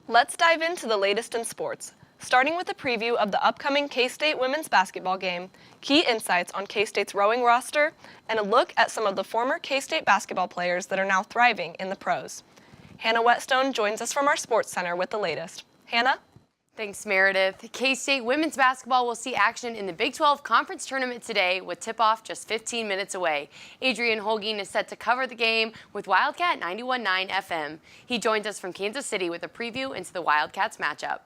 Let's dive into the latest in sports, starting with a preview of the upcoming K-State women's basketball game, key insights on K-State's rowing roster, and a look at some of the former K-State basketball players that are now thriving in the pros. Hanna Whetstone joins us from our Sports Center with the latest. Hanna? Thanks, Meredith. K-State women's basketball will see action in the Big 12 Conference Tournament today with tip-off just 15 minutes away. Adrian Holguin is set to cover the game with Wildcat 91.9 FM. He joins us from Kansas City with a preview into the Wildcats matchup.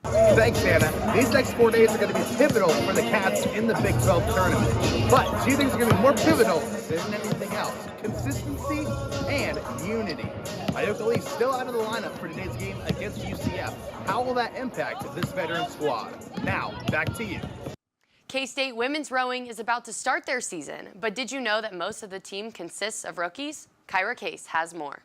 Thanks, Hanna. These next 4 days are going to be pivotal for the Cats in the Big 12 tournament. But two things are going to be more pivotal than anything else: consistency and unity. Ioka Lee's still out of the lineup for today's game against UCF. How will that impact this veteran squad? Now, back to you. K-State women's rowing is about to start their season, but did you know that most of the team consists of rookies? Kyra Case has more.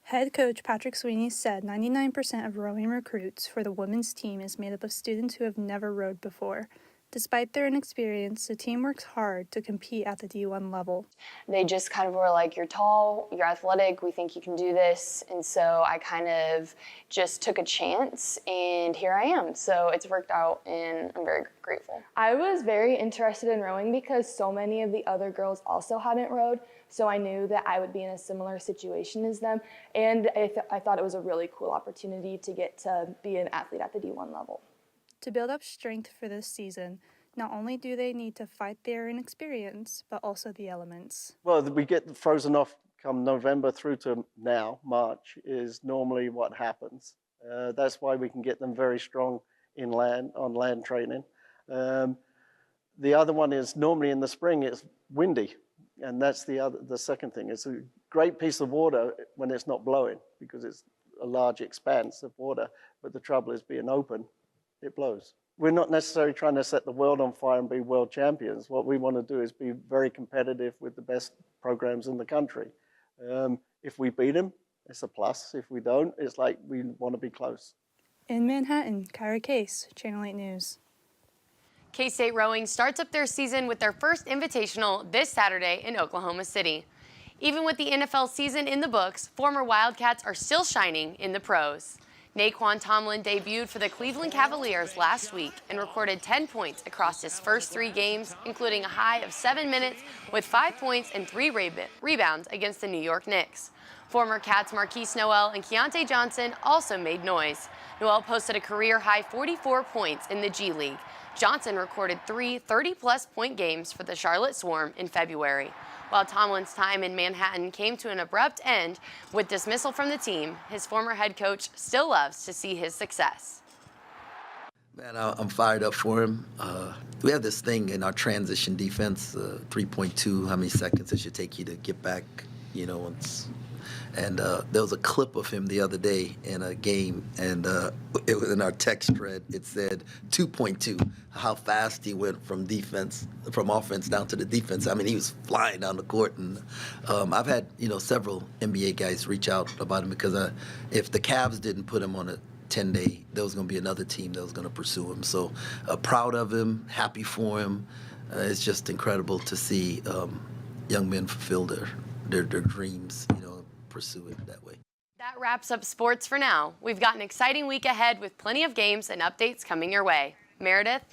Head coach Patrick Sweeney said 99% of rowing recruits for the women's team is made up of students who have never rowed before. Despite their inexperience, the team works hard to compete at the D1 level. They just kind of were like, you're tall, you're athletic, we think you can do this. And so I kind of just took a chance, and here I am. So it's worked out, and I'm very grateful. I was very interested in rowing because so many of the other girls also hadn't rowed. So I knew that I would be in a similar situation as them. And I thought it was a really cool opportunity to get to be an athlete at the D1 level. To build up strength for this season, not only do they need to fight their inexperience, but also the elements. Well, we get frozen off come November through to now, March, is normally what happens. That's why we can get them very strong on land training. The other one is normally in the spring it's windy, and that's the second thing. It's a great piece of water when it's not blowing because it's a large expanse of water, but the trouble is being open. It blows. We're not necessarily trying to set the world on fire and be world champions. What we want to do is be very competitive with the best programs in the country. If we beat them, it's a plus. If we don't, it's like we want to be close. In Manhattan, Kyra Case, Channel 8 News. K-State rowing starts up their season with their first invitational this Saturday in Oklahoma City. Even with the NFL season in the books, former Wildcats are still shining in the pros. Naquan Tomlin debuted for the Cleveland Cavaliers last week and recorded 10 points across his first 3 games, including a high of 7 minutes with 5 points and 3 rebounds against the New York Knicks. Former Cats Marquise Noel and Keontae Johnson also made noise. Noel posted a career-high 44 points in the G League. Johnson recorded 3 30-plus point games for the Charlotte Swarm in February. While Tomlin's time in Manhattan came to an abrupt end with dismissal from the team, his former head coach still loves to see his success. Man, I'm fired up for him. We have this thing in our transition defense, 3.2, how many seconds it should take you to get back, and there was a clip of him the other day in a game, and it was in our text thread. It said 2.2, how fast he went from offense down to the defense. I mean, he was flying down the court, and I've had several NBA guys reach out about him because if the Cavs didn't put him on a 10-day, there was going to be another team that was going to pursue him. So proud of him, happy for him. It's just incredible to see young men fulfill their dreams, pursue it that way. That wraps up sports for now. We've got an exciting week ahead with plenty of games and updates coming your way. Meredith?